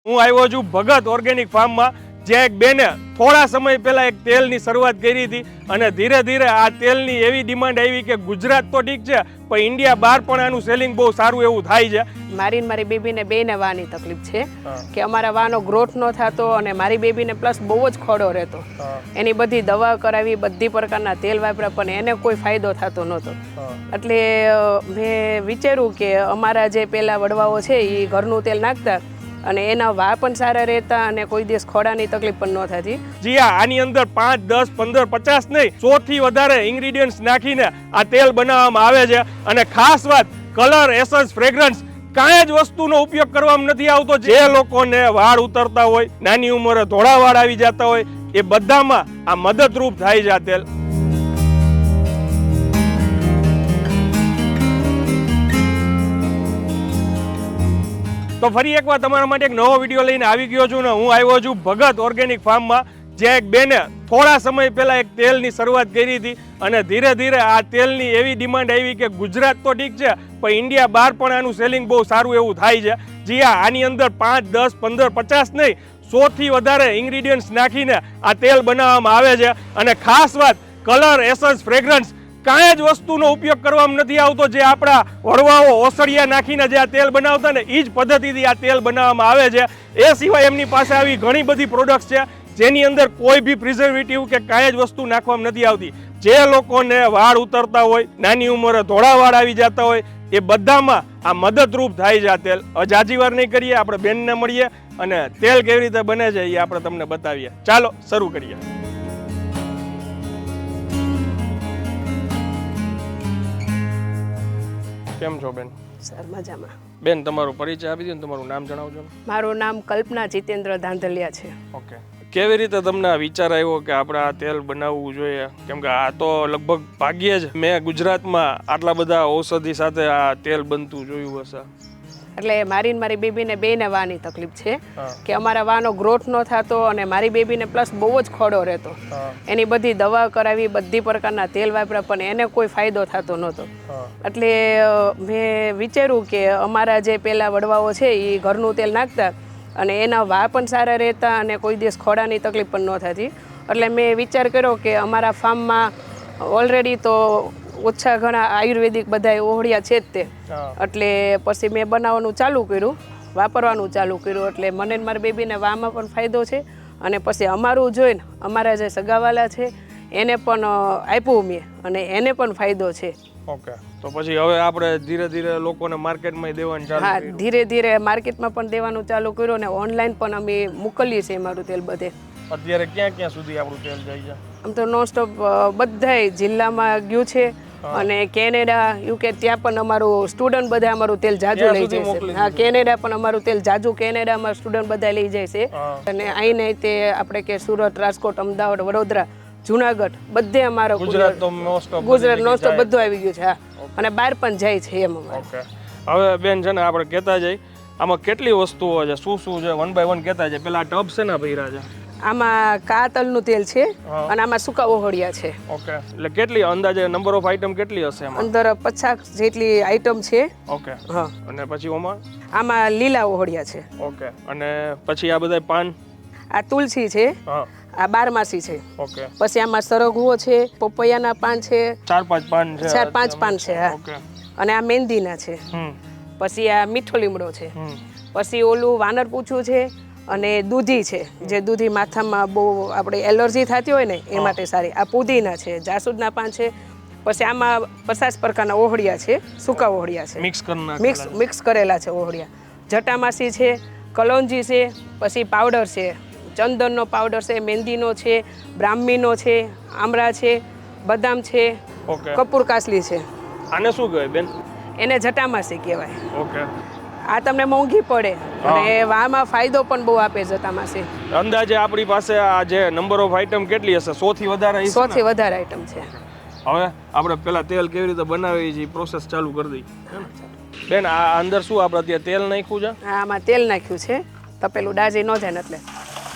હું આવ્યો છું ભગત ઓર્ગેનિક ફાર્મમાં, જ્યાં એક બેને થોડા સમય પહેલા એક તેલની શરૂઆત કરી હતી અને ધીરે ધીરે આ તેલની એવી ડિમાન્ડ આવી કે ગુજરાત તો ઠીક છે પણ ઇન્ડિયા બહાર પણ આનું સેલિંગ બહુ સારું એવું થાય છે. મારી બેબીને બેને વાની તકલીફ છે કે અમારા વાનો ગ્રોથ ન થતો અને મારી બેબીને પ્લસ બહુ જ ખોડો રહેતો. એની બધી દવા કરાવી, બધી પ્રકારના તેલ વાપર્યા પણ એને કોઈ ફાયદો થતો નહોતો. એટલે મેં વિચાર્યું કે અમારા જે પેલા વડવાઓ છે એ ઘરનું તેલ નાખતા અને એના વા પણ સારા રહેતા અને કોઈ દિવસ ખોડાની તકલીફ પણ ન થતી. જી હા, આની અંદર 5, 10, 15, 50 નહીં 100 થી વધારે ઇન્ગ્રેડિયન્ટ્સ નાખીને આ તેલ બનાવવામાં આવે છે. અને ખાસ વાત, કલર, એસન્સ, ફ્રેગ્રન્સ કાંઈ જ વસ્તુનો ઉપયોગ કરવામાં નથી આવતો. જે લોકોને વાળ ઉતરતા હોય, નાની ઉંમરે ધોળા વાળ આવી જતા હોય, એ બધામાં આ મદદરૂપ થાય છે આ તેલ. તો ફરી એકવાર તમારા માટે એક નવો વિડીયો લઈને આવી ગયો છું ને હું આવ્યો છું ભગત ઓર્ગેનિક ફાર્મમાં, જ્યાં એક બેને થોડા સમય પહેલા એક તેલની શરૂઆત કરી હતી અને ધીરે ધીરે આ તેલની એવી ડિમાન્ડ આવી કે ગુજરાત તો ઠીક છે પણ ઇન્ડિયા બહાર પણ આનું સેલિંગ બહુ સારું એવું થાય છે. જી હા, આની અંદર 5, 10, 15, 50 નહીં 100 થી વધારે ઇન્ગ્રેડિયન્ટ્સ નાખીને આ તેલ બનાવવામાં આવે છે. અને ખાસ વાત, કલર, એસન્સ, ફ્રેગ્રન્સ કાંઈ જ વસ્તુનો ઉપયોગ કરવામાં નથી આવતો. જે આપણા વડવાઓ ઓસડિયા નાખીને જે આ તેલ બનાવતા ને એ જ પદ્ધતિથી આ તેલ બનાવવામાં આવે છે. એ સિવાય એમની પાસે આવી ઘણી બધી પ્રોડક્ટ્સ છે જેની અંદર કોઈ બી પ્રિઝર્વેટિવ કે કાંઈ જ વસ્તુ નાખવામાં નથી આવતી. જે લોકોને વાળ ઉતરતા હોય, નાની ઉંમરે ધોળા વાળ આવી જતા હોય, એ બધામાં આ મદદરૂપ થાય છે આ તેલ. જાજી વાર નહીં કરીએ, આપણે બેનને મળીએ અને તેલ કેવી રીતે બને છે એ આપણે તમને બતાવીએ. ચાલો શરૂ કરીએ. કેમ છો બેન? સર મજામાં. બેન, તમારો પરિચય આપી દો ને, તમારું નામ જણાવજો ને. મારું નામ કલ્પના જીતેન્દ્ર ધાંધલિયા છે. ઓકે. કેવી રીતે તમને આ વિચાર આવ્યો કે આપણે આ તેલ બનાવવું જોઈએ? કેમ કે આ તો લગભગ ભાગ્યે જ મેં ગુજરાતમાં આટલા બધા ઔષધિ સાથે આ તેલ બનતું જોયું હશે. એટલે મારી બેબીને બેને વાની તકલીફ છે કે અમારા વાનો ગ્રોથ ન થતો અને મારી બેબીને પ્લસ બહુ જ ખોડો રહેતો. એની બધી દવા કરાવી, બધી પ્રકારના તેલ વાપર્યા પણ એને કોઈ ફાયદો થતો નહોતો. એટલે મેં વિચાર્યું કે અમારા જે પેલા વડવાઓ છે એ ઘરનું તેલ નાખતા અને એના વા પણ સારા રહેતા અને કોઈ દિવસ ખોડાની તકલીફ પણ ન થતી. એટલે મેં વિચાર કર્યો કે અમારા ફાર્મમાં ઓલરેડી તો ઓછા ઘણા આયુર્વેદિક બધા ઓહળિયા છે જ તે. એટલે પછી મેં બનાવવાનું ચાલુ કર્યું, વાપરવાનું ચાલુ કર્યું. એટલે મને મારી બેબીને વામાં પણ ફાયદો છે અને પછી અમારું જોઈને અમારા જે સગાવાલા છે એને પણ આપ્યું મેં અને એને પણ ફાયદો છે. ઓકે. તો પછી હવે આપણે ધીરે ધીરે લોકોને માર્કેટમાં દેવાનું ચાલુ હા, ધીરે ધીરે માર્કેટમાં પણ દેવાનું ચાલુ કર્યું અને ઓનલાઈન પણ અમે મોકલીએ છીએ મારું તેલ બધે. અત્યારે ક્યાં ક્યાં સુધી આપણું તેલ જાય છે? આમ તો નોનસ્ટોપ બધાય જિલ્લામાં ગયું છે અને કેનેડા, યુકે ત્યાં પણ અમારું સ્ટુડન્ટ બધા અમારું તેલ જાજુ લઈ જાય છે. હા, કેનેડા પણ અમારું તેલ જાજુ કેનેડામાં સ્ટુડન્ટ બધા લઈ જાય છે. અને અહીંને તે આપણે કે સુરત, રાજકોટ, અમદાવાદ, વડોદરા, જુનાગઢ બધે અમારો ગુજરાત તો નોનસ્ટોપ બધું આવી ગયું છે. હા, અને બહાર પણ જાય છે એમ. ઓકે. હવે બેન છે ને આપણે કહેતા જઈએ આમાં કેટલી વસ્તુઓ છે, શું શું છે, 1 by 1 કહેતા જાય. પેલા ટબ છે ને ભર્યા છે? આમાં કાતલનું તેલ છે અને આમાં સૂકા ઓહળિયા છે. ઓકે. એટલે કેટલી અંદાજે નંબર ઓફ આઈટમ કેટલી હશે એમાં? અંદર 50 જેટલી આઈટમ છે. ઓકે. હા. અને પછી આમાં લીલા ઓહળિયા છે. ઓકે. અને પછી આ બધા પાન? આ તુલસી છે. હા. આ બારમાસી છે. ઓકે. પછી આમાં સરગવો છે, પપૈયાના પાન છે, 4-5 પાન છે. 4-5 પાન છે. હા. ઓકે. અને આ મહેંદીના છે. પછી આ મીઠો લીમડો છે. પછી ઓલું વાનર પૂછું છે અને દૂધી છે, જે દૂધી માથામાં બહુ આપણે એલર્જી થતી હોય ને એ માટે સારી. આ પુદીના છે, જાસૂદના પાન છે. પછી આમાં 50 પ્રકારના ઓહળિયા છે, સૂકા ઓહળિયા છે, મિક્સ કરેલા છે ઓહળિયા. જટામાસી છે, કલોંજી છે, પછી પાવડર છે, ચંદનનો પાવડર છે, મહેંદીનો છે, બ્રાહ્મીનો છે, આમળા છે, બદામ છે, કપૂર કાસલી છે. આને શું કહેવાય બેન? એને જટામાસી કહેવાય. ઓકે. આ તમને મોંઘી પડે અને વામાં ફાયદો પણ બહુ આપે જટામાસી. અંદાજે આપણી પાસે આ જે નંબર ઓફ આઈટમ કેટલી હશે? 100 થી વધારે? 100 થી વધારે આઈટમ છે. હવે આપણે પેલા તેલ કેવી રીતે બનાવીએ છીએ પ્રોસેસ ચાલુ કરી દઈએ. બેન, આ અંદર શું આપણે અત્યારે તેલ નાખ્યું છે? હા, આમાં તેલ નાખ્યું છે, તપેલું ડાજી ન જાય ને એટલે.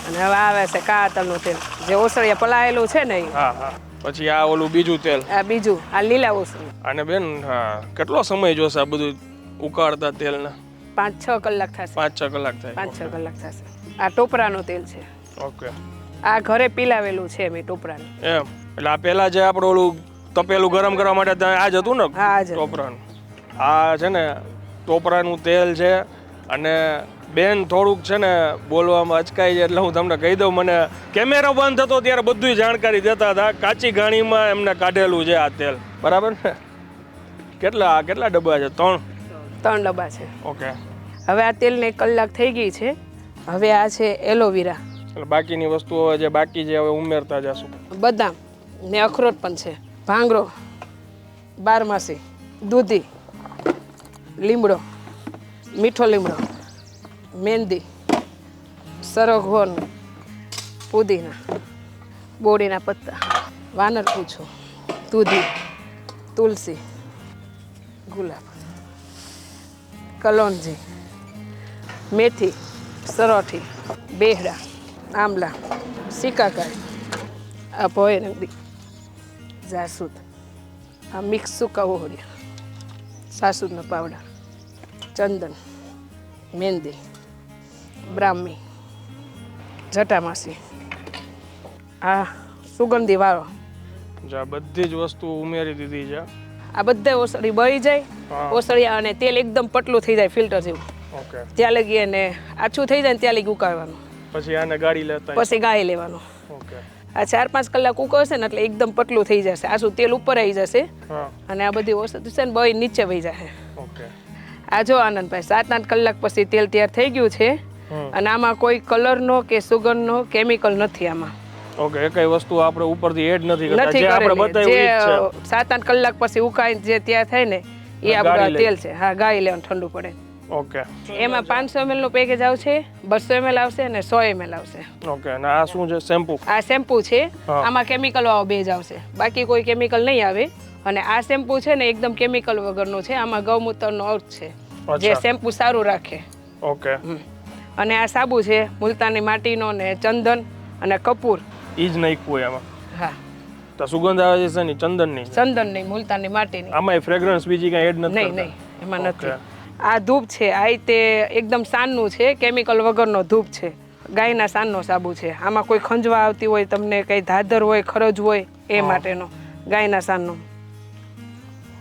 અને હવે આવે છે કાતલનું તેલ, જે ઓસળિયા પલાયેલું છે ને. હા હા. પછી આ ઓલું બીજું તેલ? આ બીજું, આ લીલા ઓસળિયા. અને બેન કેટલો સમય જોશે આ બધું ઉકાળતા તેલને? 5-6 કલાક થશે. 5-6 કલાક થાય. 5-6 કલાક થશે. આ ટોપરાનું તેલ છે. ઓકે. આ ઘરે પીલાવેલું છે મેં ટોપરાનું. એમ એટલે આ પહેલા જે આપણે ઓલું તપેલું ગરમ કરવા માટે આ જ હતું ને? હા, આ જ હતું. ટોપરાનું. આ છે ને ટોપરાનું તેલ છે. અને બેન થોડુંક છે ને બોલવામાં અચકાય છે એટલે હું તમને કહી દઉં, મને કેમેરો બંધ થતો ત્યારે બધું જાણકારી દેતા હતા. કાચી ઘાણીમાં એમને કાઢેલું છે આ તેલ, બરાબર ને? કેટલા ડબ્બા છે? 3 ડબ્બા છે. ઓકે. હવે આ તેલને 1 કલાક થઈ ગઈ છે. હવે આ છે એલોવેરા. એટલે બાકીની વસ્તુઓ જે બાકી છે હવે ઉમેરતા જશું. બદામ ને અખરોટ પણ છે, ભાંગરો, બારમાસી, દૂધી, લીમડો, મીઠો લીમડો, મહેંદી, સરગવો, પુદીના, બોડીના પત્તા, વાનર પૂછો, દૂધી, તુલસી, ગુલાબ, કલોંજી, મેથી, સરોઠી, બેહડા, આમલા, સિકાકાઈ, આ ભોય નંદી, જાસૂદ, આ મિક્સ સૂકા ઓહળિયા, સાસૂદનો પાવડર, ચંદન, મહેંદી, બ્રાહ્મી, જટામાસી, આ સુગંધી વાળો. જા બધી જ વસ્તુ ઉમેરી દીધી છે. આ બધા ઓસળી બળી જાય, ઓસળિયા અને તેલ એકદમ પતલું થઈ જાય ફિલ્ટર જેવું. ઓકે. ત્યાં લગી એને આછું થઈ જાય ને ત્યાં લગી ઉકાળવાનું. પછી આને ગાળી લેતા. પછી ગાળી લેવાનું. ઓકે. આ 4-5 કલાક ઉકળશે ને એટલે એકદમ પતલું થઈ જશે. આછું તેલ ઉપર આવી જશે. હા. અને આ બધી ઓસળી છે ને બળી નીચે વહી જશે. ઓકે. આ જો આનંદભાઈ 7-8 કલાક પછી તેલ તૈયાર થઈ ગયું છે. અને આમાં કોઈ કલરનો કે સુગંધનો કેમિકલ નથી આમાં. ઓકે. એકય વસ્તુ આપણે ઉપરથી એડ નથી કરતા. જે આપણે બતાવ્યું ઈ જ છે. 7-8 કલાક પછી ઉકાળીને જે તૈયાર થાય ને એ આપણું તેલ છે. હા, ગાળી લેવાનું ઠંડુ પડે. ઓકે. એમાં 500 ml નું પેકેજ આવશે, 200 ml આવશે અને 100 ml આવશે. ઓકે. અને આ શું છે? શેમ્પુ. આ શેમ્પુ છે. આમાં કેમિકલ વાળો બેઝ આવશે, બાકી કોઈ કેમિકલ નહીં આવે. અને આ શેમ્પુ છે ને એકદમ કેમિકલ વગરનું છે. આમાં ગૌમૂત્રનો અર્થ છે, જે શેમ્પુ સારું રાખે. ઓકે. અને આ સાબુ છે મુલતાની માટીનો ને ચંદન અને કપૂર. ઈ જ નાખ્યું એમાં. હા. તો સુગંધ આવે છે ને ચંદનની? ચંદનની, મુલતાની માટીની. આમાં ફ્રેગ્રન્સ બીજી કઈ એડ નથી? નહીં, એમાં નથી. આ ધૂપ છે, આ તે એકદમ સાનનું છે, કેમિકલ વગરનો ધૂપ છે. ગાયના સાનનો સાબુ છે. આમાં કોઈ ખંજવા આવતી હોય, તમને કઈ ધાધર હોય, ખરજ હોય, એ માટેનો ગાયના સાનનો.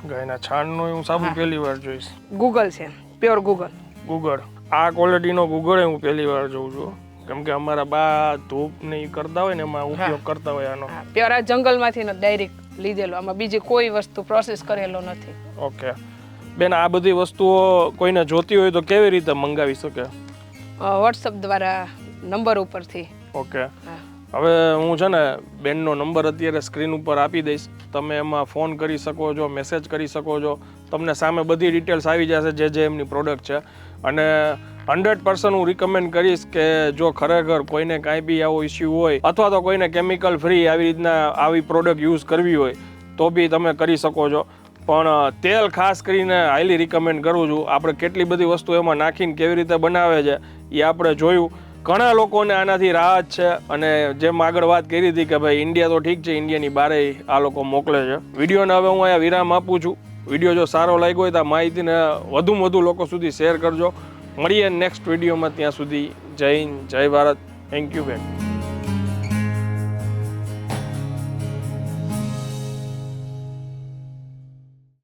ગાયના છાણનો હું સાબુ પહેલી વાર જોઈશ. ગૂગલ છે, પ્યોર ગૂગલ. ગૂગળ. આ ક્વોલિટીનો ગૂગળ હું પહેલી વાર જોઉં છું, કેમ કે અમારા બા ધૂપ ને ઈ કરતા હોય ને એમાં ઉપયોગ કરતા હોય આનો. પ્યોર આ જંગલમાંથી ડાયરેક્ટ લીધેલો. આમાં બીજી કોઈ વસ્તુ પ્રોસેસ કરેલો નથી. ઓકે. બેન, આ બધી વસ્તુઓ કોઈને જોતી હોય તો કેવી રીતે મંગાવી શકે? વોટ્સઅપ દ્વારા નંબર ઉપરથી. ઓકે. હવે હું છે ને બેનનો નંબર અત્યારે સ્ક્રીન ઉપર આપી દઈશ. તમે એમાં ફોન કરી શકો છો, મેસેજ કરી શકો છો. તમને સામે બધી ડિટેલ્સ આવી જશે જે એમની પ્રોડક્ટ છે. અને 100% હું રિકમેન્ડ કરીશ કે જો ખરેખર કોઈને કાંઈ બી આવો ઇસ્યુ હોય અથવા તો કોઈને કેમિકલ ફ્રી આવી રીતના આવી પ્રોડક્ટ યુઝ કરવી હોય તો બી તમે કરી શકો છો. પણ તેલ ખાસ કરીને હાઈલી રિકમેન્ડ કરું છું. આપણે કેટલી બધી વસ્તુ એમાં નાખીને કેવી રીતે બનાવે છે એ આપણે જોયું. ઘણા લોકોને આનાથી રાહત છે. અને જેમ આગળ વાત કરી હતી કે ભાઈ ઇન્ડિયા તો ઠીક છે, ઇન્ડિયાની બહારે આ લોકો મોકલે છે. વિડીયોને હવે હું અહીંયા વિરામ આપું છું. વિડીયો જો સારો લાગ્યો હોય તો માહિતીને વધુમાં વધુ લોકો સુધી શેર કરજો. મળીએ નેક્સ્ટ વિડીયોમાં. ત્યાં સુધી જય હિન્દ, જય ભારત. થેન્ક યુ બેન.